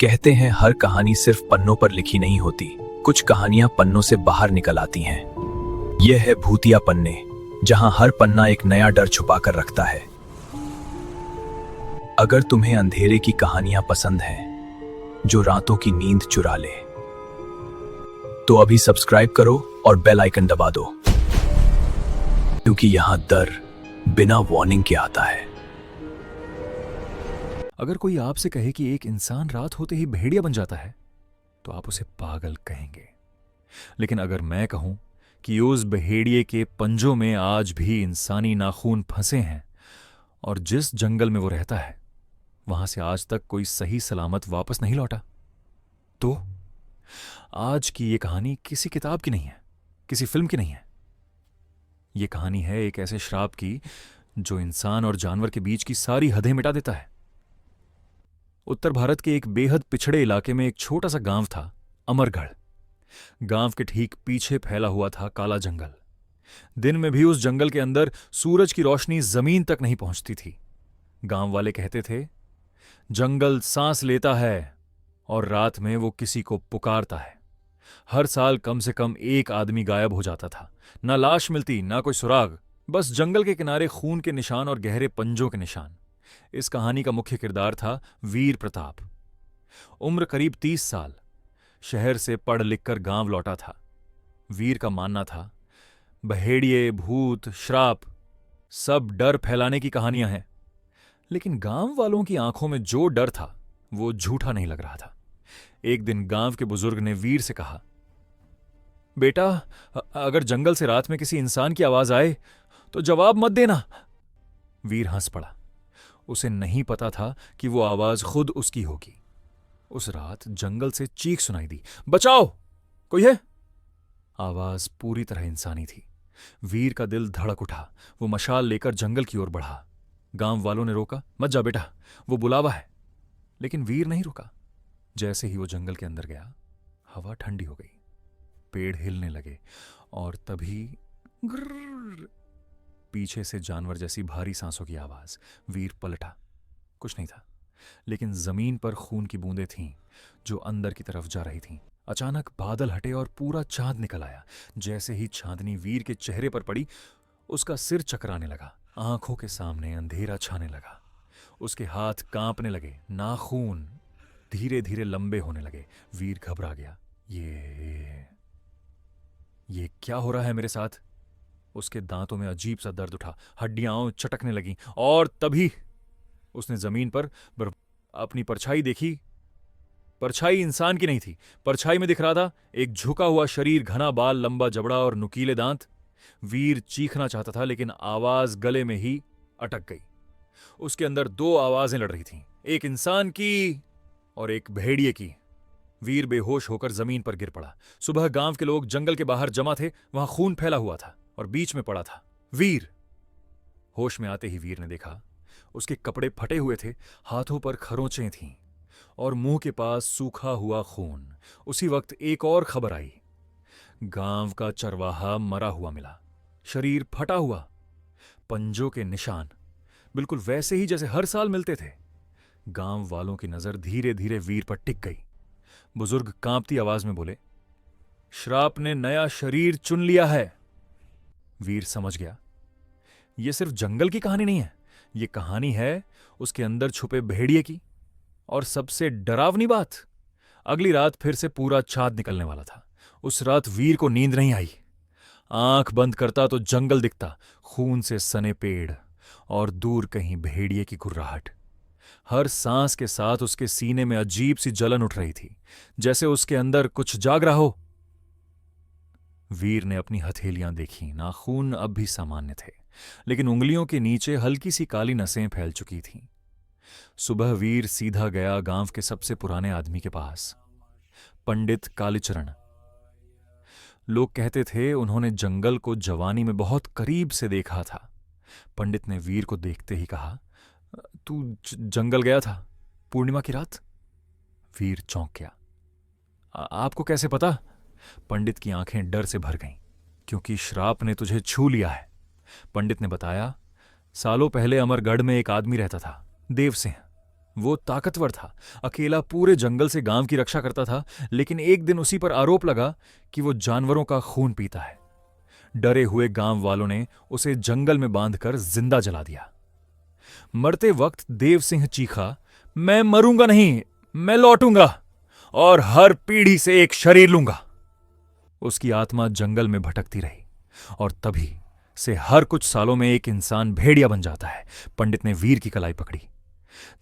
कहते हैं हर कहानी सिर्फ पन्नों पर लिखी नहीं होती, कुछ कहानियां पन्नों से बाहर निकल आती हैं। यह है भूतिया पन्ने, जहां हर पन्ना एक नया डर छुपा कर रखता है। अगर तुम्हें अंधेरे की कहानियां पसंद हैं, जो रातों की नींद चुरा ले, तो अभी सब्सक्राइब करो और बेल आइकन दबा दो, क्योंकि यहां डर बिना वार्निंग के आता है। अगर कोई आपसे कहे कि एक इंसान रात होते ही भेड़िया बन जाता है, तो आप उसे पागल कहेंगे। लेकिन अगर मैं कहूं कि उस भेड़िए के पंजों में आज भी इंसानी नाखून फंसे हैं और जिस जंगल में वो रहता है वहां से आज तक कोई सही सलामत वापस नहीं लौटा, तो आज की ये कहानी किसी किताब की नहीं है, किसी फिल्म की नहीं है। ये कहानी है एक ऐसे श्राप की जो इंसान और जानवर के बीच की सारी हदें मिटा देता है। उत्तर भारत के एक बेहद पिछड़े इलाके में एक छोटा सा गांव था, अमरगढ़। गांव के ठीक पीछे फैला हुआ था काला जंगल। दिन में भी उस जंगल के अंदर सूरज की रोशनी जमीन तक नहीं पहुंचती थी। गांव वाले कहते थे, जंगल सांस लेता है और रात में वो किसी को पुकारता है। हर साल कम से कम एक आदमी गायब हो जाता था। ना लाश मिलती, ना कोई सुराग, बस जंगल के किनारे खून के निशान और गहरे पंजों के निशान। इस कहानी का मुख्य किरदार था वीर प्रताप। उम्र करीब 30 साल। शहर से पढ़ लिखकर गांव लौटा था। वीर का मानना था, बहेड़िए, भूत, श्राप सब डर फैलाने की कहानियां हैं। लेकिन गांव वालों की आंखों में जो डर था वो झूठा नहीं लग रहा था। एक दिन गांव के बुजुर्ग ने वीर से कहा, बेटा, अगर जंगल से रात में किसी इंसान की आवाज आए तो जवाब मत देना। वीर हंस पड़ा। उसे नहीं पता था कि वो आवाज खुद उसकी होगी। उस रात जंगल से चीख सुनाई दी, बचाओ, कोई है? आवाज पूरी तरह इंसानी थी। वीर का दिल धड़क उठा। वो मशाल लेकर जंगल की ओर बढ़ा। गांव वालों ने रोका, मत जा बेटा, वो बुलावा है। लेकिन वीर नहीं रुका। जैसे ही वो जंगल के अंदर गया, हवा ठंडी हो गई, पेड़ हिलने लगे और तभी ग्रर्र, पीछे से जानवर जैसी भारी सांसों की आवाज। वीर पलटा, कुछ नहीं था, लेकिन जमीन पर खून की बूंदें थीं जो अंदर की तरफ जा रही थीं। अचानक बादल हटे और पूरा चांद निकल आया। जैसे ही चांदनी वीर के चेहरे पर पड़ी, उसका सिर चकराने लगा, आंखों के सामने अंधेरा छाने लगा, उसके हाथ कांपने लगे, नाखून धीरे धीरे लंबे होने लगे। वीर घबरा गया। ये क्या हो रहा है मेरे साथ? उसके दांतों में अजीब सा दर्द उठा, हड्डियां चटकने लगीं और तभी उसने जमीन पर अपनी परछाई देखी। परछाई इंसान की नहीं थी। परछाई में दिख रहा था एक झुका हुआ शरीर, घना बाल, लंबा जबड़ा और नुकीले दांत। वीर चीखना चाहता था, लेकिन आवाज गले में ही अटक गई। उसके अंदर दो आवाजें लड़ रही थीं, एक इंसान की और एक भेड़िए की। वीर बेहोश होकर जमीन पर गिर पड़ा। सुबह गांव के लोग जंगल के बाहर जमा थे। वहां खून फैला हुआ था और बीच में पड़ा था वीर। होश में आते ही वीर ने देखा, उसके कपड़े फटे हुए थे, हाथों पर खरोंचें थीं और मुंह के पास सूखा हुआ खून। उसी वक्त एक और खबर आई। गांव का चरवाहा मरा हुआ मिला, शरीर फटा हुआ, पंजों के निशान बिल्कुल वैसे ही जैसे हर साल मिलते थे। गांव वालों की नजर धीरे धीरे वीर पर टिक गई। बुजुर्ग कांपती आवाज में बोले, श्राप ने नया शरीर चुन लिया है। वीर समझ गया, यह सिर्फ जंगल की कहानी नहीं है, यह कहानी है उसके अंदर छुपे भेड़िए की। और सबसे डरावनी बात, अगली रात फिर से पूरा चांद निकलने वाला था। उस रात वीर को नींद नहीं आई। आंख बंद करता तो जंगल दिखता, खून से सने पेड़ और दूर कहीं भेड़िए की गुर्राहट। हर सांस के साथ उसके सीने में अजीब सी जलन उठ रही थी, जैसे उसके अंदर कुछ जाग रहा हो। वीर ने अपनी हथेलियां देखी। नाखून अब भी सामान्य थे, लेकिन उंगलियों के नीचे हल्की सी काली नसें फैल चुकी थीं। सुबह वीर सीधा गया गांव के सबसे पुराने आदमी के पास, पंडित कालीचरण। लोग कहते थे उन्होंने जंगल को जवानी में बहुत करीब से देखा था। पंडित ने वीर को देखते ही कहा, तू जंगल गया था पूर्णिमा की रात? वीर चौंक गया। आपको कैसे पता? पंडित की आंखें डर से भर गईं, क्योंकि श्राप ने तुझे छू लिया है। पंडित ने बताया, सालों पहले अमरगढ़ में एक आदमी रहता था, देव सिंह। वो ताकतवर था, अकेला पूरे जंगल से गांव की रक्षा करता था, लेकिन एक दिन उसी पर आरोप लगा कि वो जानवरों का खून पीता है। डरे हुए गांव वालों ने उसे जंगल में बांधकर जिंदा जला दिया। मरते वक्त देव सिंह चीखा, मैं मरूंगा नहीं, मैं लौटूंगा और हर पीढ़ी से एक शरीर लूंगा। उसकी आत्मा जंगल में भटकती रही और तभी से हर कुछ सालों में एक इंसान भेड़िया बन जाता है। पंडित ने वीर की कलाई पकड़ी।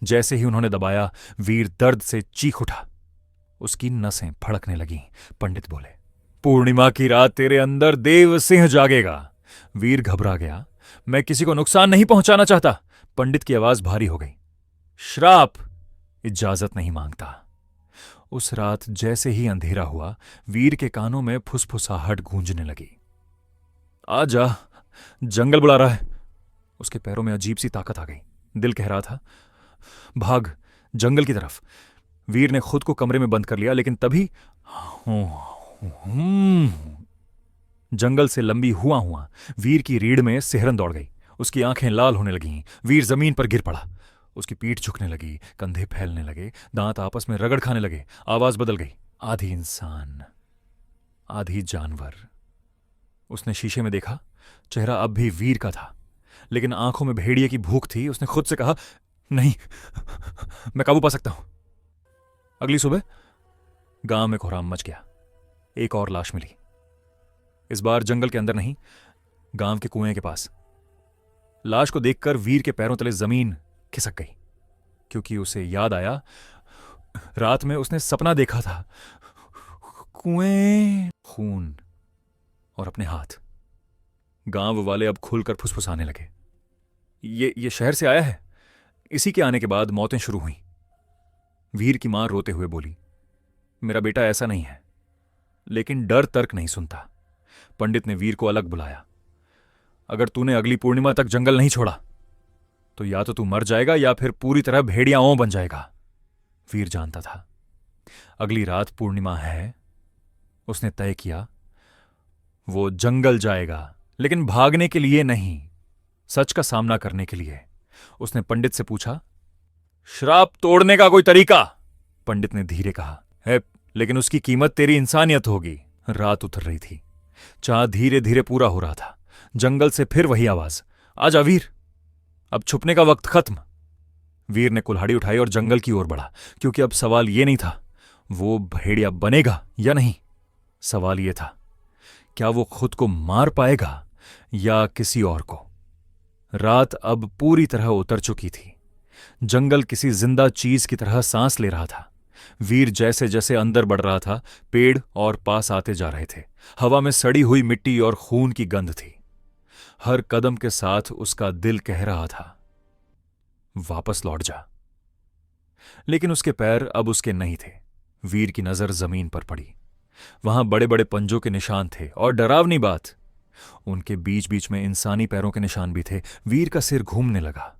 जैसे ही उन्होंने दबाया, वीर दर्द से चीख उठा। उसकी नसें फड़कने लगीं। पंडित बोले, पूर्णिमा की रात तेरे अंदर देव सिंह जागेगा। वीर घबरा गया। मैं किसी को नुकसान नहीं पहुंचाना चाहता। पंडित की आवाज भारी हो गई। श्राप इजाजत नहीं मांगता। उस रात जैसे ही अंधेरा हुआ, वीर के कानों में फुसफुसाहट गूंजने लगी। आजा, जंगल बुला रहा है। उसके पैरों में अजीब सी ताकत आ गई। दिल कह रहा था, भाग जंगल की तरफ। वीर ने खुद को कमरे में बंद कर लिया, लेकिन तभी जंगल से लंबी हुआ वीर की रीढ़ में सिहरन दौड़ गई। उसकी आंखें लाल होने लगीं। वीर जमीन पर गिर पड़ा। उसकी पीठ झुकने लगी, कंधे फैलने लगे, दांत आपस में रगड़ खाने लगे। आवाज बदल गई, आधी इंसान आधी जानवर। उसने शीशे में देखा। चेहरा अब भी वीर का था, लेकिन आंखों में भेड़िए की भूख थी। उसने खुद से कहा, नहीं, मैं काबू पा सकता हूं। अगली सुबह गांव में कोहराम मच गया। एक और लाश मिली। इस बार जंगल के अंदर नहीं, गांव के कुएं के पास। लाश को देखकर वीर के पैरों तले जमीन खिसक गई, क्योंकि उसे याद आया, रात में उसने सपना देखा था। कुएं, खून और अपने हाथ। गांव वाले अब खुलकर फुसफुसाने लगे। ये शहर से आया है। इसी के आने के बाद मौतें शुरू हुईं। वीर की मां रोते हुए बोली, मेरा बेटा ऐसा नहीं है। लेकिन डर तर्क नहीं सुनता। पंडित ने वीर को अलग बुलाया। अगर तूने अगली पूर्णिमा तक जंगल नहीं छोड़ा तो या तो तू मर जाएगा या फिर पूरी तरह भेड़ियाओं बन जाएगा। वीर जानता था अगली रात पूर्णिमा है। उसने तय किया, वो जंगल जाएगा, लेकिन भागने के लिए नहीं, सच का सामना करने के लिए। उसने पंडित से पूछा, श्राप तोड़ने का कोई तरीका? पंडित ने धीरे कहा, है, लेकिन उसकी कीमत तेरी इंसानियत होगी। रात उतर रही थी। चांद धीरे धीरे पूरा हो रहा था। जंगल से फिर वही आवाज, आजा वीर, अब छुपने का वक्त खत्म। वीर ने कुल्हाड़ी उठाई और जंगल की ओर बढ़ा, क्योंकि अब सवाल यह नहीं था वो भेड़िया बनेगा या नहीं। सवाल यह था, क्या वो खुद को मार पाएगा या किसी और को। रात अब पूरी तरह उतर चुकी थी। जंगल किसी जिंदा चीज की तरह सांस ले रहा था। वीर जैसे जैसे अंदर बढ़ रहा था, पेड़ और पास आते जा रहे थे। हवा में सड़ी हुई मिट्टी और खून की गंध थी। हर कदम के साथ उसका दिल कह रहा था, वापस लौट जा। लेकिन उसके पैर अब उसके नहीं थे। वीर की नजर जमीन पर पड़ी। वहां बड़े बड़े पंजों के निशान थे, और डरावनी बात, उनके बीच बीच में इंसानी पैरों के निशान भी थे। वीर का सिर घूमने लगा।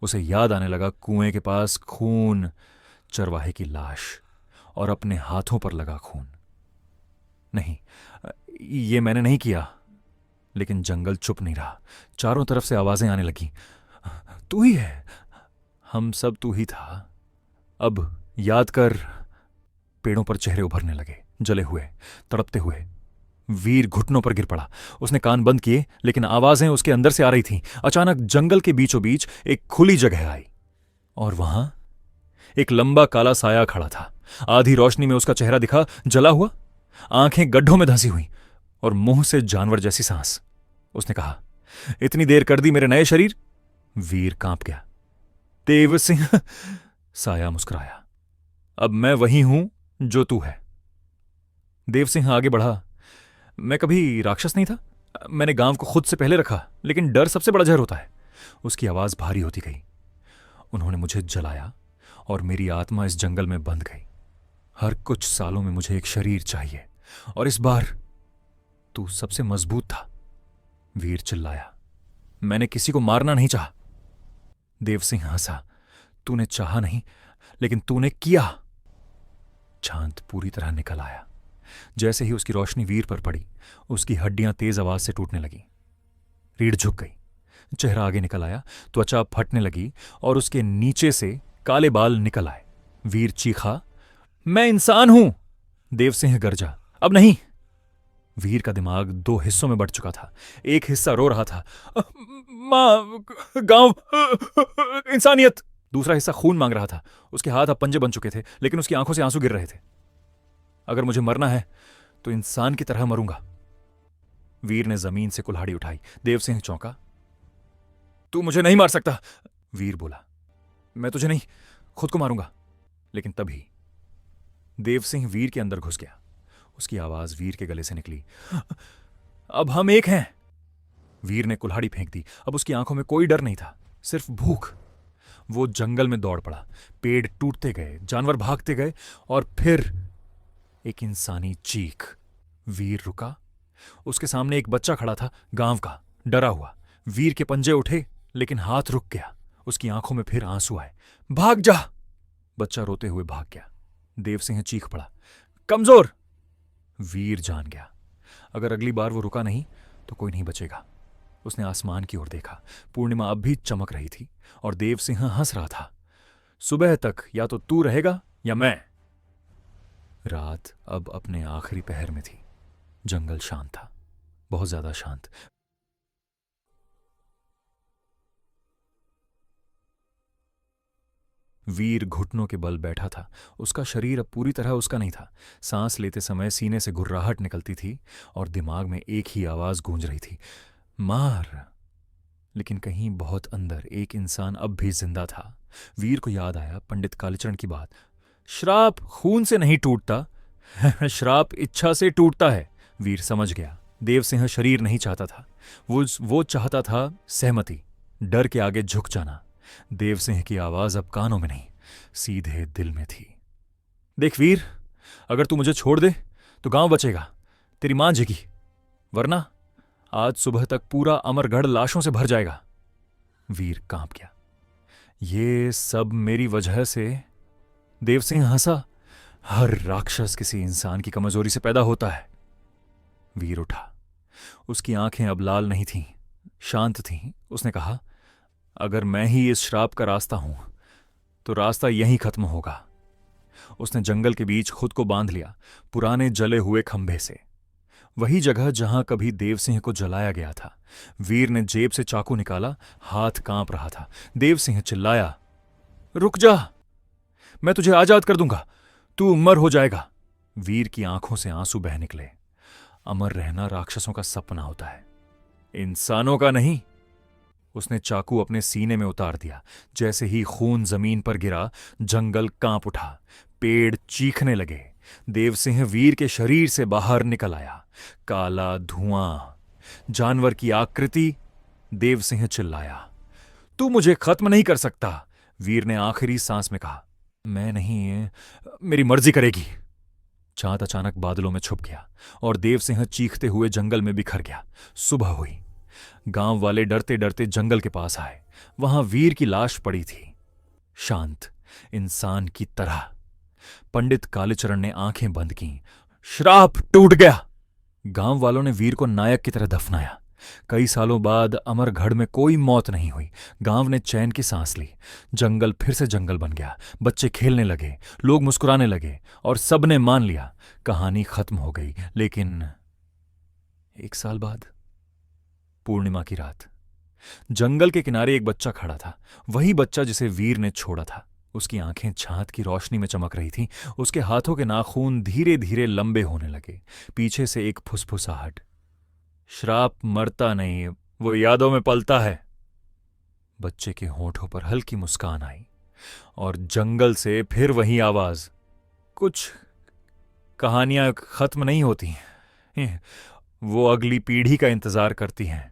उसे याद आने लगा कुएं के पास खून, चरवाहे की लाश और अपने हाथों पर लगा खून। नहीं, ये मैंने नहीं किया। लेकिन जंगल चुप नहीं रहा। चारों तरफ से आवाजें आने लगीं, तू ही है, हम सब तू ही था, अब याद कर। पेड़ों पर चेहरे उभरने लगे, जले हुए, तड़पते हुए। वीर घुटनों पर गिर पड़ा। उसने कान बंद किए, लेकिन आवाजें उसके अंदर से आ रही थीं। अचानक जंगल के बीचों बीच एक खुली जगह आई, और वहां एक लंबा काला साया खड़ा था। आधी रोशनी में उसका चेहरा दिखा, जला हुआ, आंखें गड्ढों में धंसी हुई और मुंह से जानवर जैसी सांस। उसने कहा, इतनी देर कर दी मेरे नए शरीर? वीर कांप गया। देव सिंह, साया मुस्कुराया, अब मैं वही हूं जो तू है। देव सिंह आगे बढ़ा, मैं कभी राक्षस नहीं था। मैंने गांव को खुद से पहले रखा, लेकिन डर सबसे बड़ा जहर होता है। उसकी आवाज भारी होती गई। उन्होंने मुझे जलाया और मेरी आत्मा इस जंगल में बंध गई। हर कुछ सालों में मुझे एक शरीर चाहिए, और इस बार तू सबसे मजबूत था। वीर चिल्लाया, मैंने किसी को मारना नहीं चाहा। देव सिंह हंसा, तूने चाहा नहीं, लेकिन तूने किया। चांद पूरी तरह निकल आया। जैसे ही उसकी रोशनी वीर पर पड़ी, उसकी हड्डियां तेज आवाज से टूटने लगीं। रीढ़ झुक गई, चेहरा आगे निकल आया, त्वचा फटने लगी और उसके नीचे से काले बाल निकल आए। वीर चीखा, मैं इंसान हूं। देवसिंह गरजा, अब नहीं। वीर का दिमाग दो हिस्सों में बंट चुका था। एक हिस्सा रो रहा था, मां, गांव, इंसानियत। दूसरा हिस्सा खून मांग रहा था। उसके हाथ अब पंजे बन चुके थे, लेकिन उसकी आंखों से आंसू गिर रहे थे। अगर मुझे मरना है तो इंसान की तरह मरूंगा। वीर ने जमीन से कुल्हाड़ी उठाई। देवसिंह चौंका। तू मुझे नहीं मार सकता, वीर बोला। मैं तुझे नहीं, खुद को मारूंगा। लेकिन तभी देवसिंह वीर के अंदर घुस गया। उसकी आवाज वीर के गले से निकली, अब हम एक हैं। वीर ने कुल्हाड़ी फेंक दी। अब उसकी आंखों में कोई डर नहीं था, सिर्फ भूख। वो जंगल में दौड़ पड़ा। पेड़ टूटते गए, जानवर भागते गए, और फिर एक इंसानी चीख। वीर रुका। उसके सामने एक बच्चा खड़ा था, गांव का, डरा हुआ। वीर के पंजे उठे, लेकिन हाथ रुक गया। उसकी आंखों में फिर आंसू आए। भाग जा! बच्चा रोते हुए भाग गया। देवसिंह चीख पड़ा, कमजोर! वीर जान गया, अगर अगली बार वो रुका नहीं तो कोई नहीं बचेगा। उसने आसमान की ओर देखा। पूर्णिमा अब भी चमक रही थी और देवसिंह हंस रहा था। सुबह तक या तो तू रहेगा या मैं। रात अब अपने आखिरी पहर में थी। जंगल शांत था, बहुत ज्यादा शांत। वीर घुटनों के बल बैठा था। उसका शरीर अब पूरी तरह उसका नहीं था। सांस लेते समय सीने से घुर्राहट निकलती थी और दिमाग में एक ही आवाज गूंज रही थी, मार। लेकिन कहीं बहुत अंदर एक इंसान अब भी जिंदा था। वीर को याद आया पंडित कालीचरण की बात, श्राप खून से नहीं टूटता, श्राप इच्छा से टूटता है। वीर समझ गया, देवसिंह शरीर नहीं चाहता था। वो चाहता था सहमति, डर के आगे झुक जाना। देवसिंह की आवाज अब कानों में नहीं, सीधे दिल में थी। देख वीर, अगर तू मुझे छोड़ दे तो गांव बचेगा, तेरी मां जिगी, वरना आज सुबह तक पूरा अमरगढ़ लाशों से भर जाएगा। वीर कांप गया। ये सब मेरी वजह से? देवसिंह हंसा, हर राक्षस किसी इंसान की कमजोरी से पैदा होता है। वीर उठा। उसकी आंखें अब लाल नहीं थीं, शांत थीं। उसने कहा, अगर मैं ही इस श्राप का रास्ता हूं तो रास्ता यहीं खत्म होगा। उसने जंगल के बीच खुद को बांध लिया, पुराने जले हुए खंभे से, वही जगह जहां कभी देवसिंह को जलाया गया था। वीर ने जेब से चाकू निकाला, हाथ कांप रहा था। देवसिंह चिल्लाया, रुक जा, मैं तुझे आजाद कर दूंगा, तू अमर हो जाएगा। वीर की आंखों से आंसू बह निकले। अमर रहना राक्षसों का सपना होता है, इंसानों का नहीं। उसने चाकू अपने सीने में उतार दिया। जैसे ही खून जमीन पर गिरा, जंगल कांप उठा, पेड़ चीखने लगे। देवसिंह वीर के शरीर से बाहर निकल आया, काला धुआं, जानवर की आकृति। देवसिंह चिल्लाया, तू मुझे खत्म नहीं कर सकता। वीर ने आखिरी सांस में कहा, मैं नहीं, मेरी मर्जी करेगी। चांद अचानक बादलों में छुप गया और देवसिंह चीखते हुए जंगल में बिखर गया। सुबह हुई। गांव वाले डरते डरते जंगल के पास आए। वहां वीर की लाश पड़ी थी, शांत, इंसान की तरह। पंडित कालीचरण ने आंखें बंद की। श्राप टूट गया। गांव वालों ने वीर को नायक की तरह दफनाया। कई सालों बाद अमरगढ़ में कोई मौत नहीं हुई। गांव ने चैन की सांस ली। जंगल फिर से जंगल बन गया। बच्चे खेलने लगे, लोग मुस्कुराने लगे और सबने मान लिया कहानी खत्म हो गई। लेकिन 1 साल बाद, पूर्णिमा की रात, जंगल के किनारे एक बच्चा खड़ा था, वही बच्चा जिसे वीर ने छोड़ा था। उसकी आंखें छात की रोशनी में चमक रही थीं। उसके हाथों के नाखून धीरे धीरे लंबे होने लगे। पीछे से एक फुसफुसाहट, श्राप मरता नहीं, वो यादों में पलता है। बच्चे के होठों पर हल्की मुस्कान आई और जंगल से फिर वही आवाज, कुछ कहानियां खत्म नहीं होती, वो अगली पीढ़ी का इंतजार करती हैं।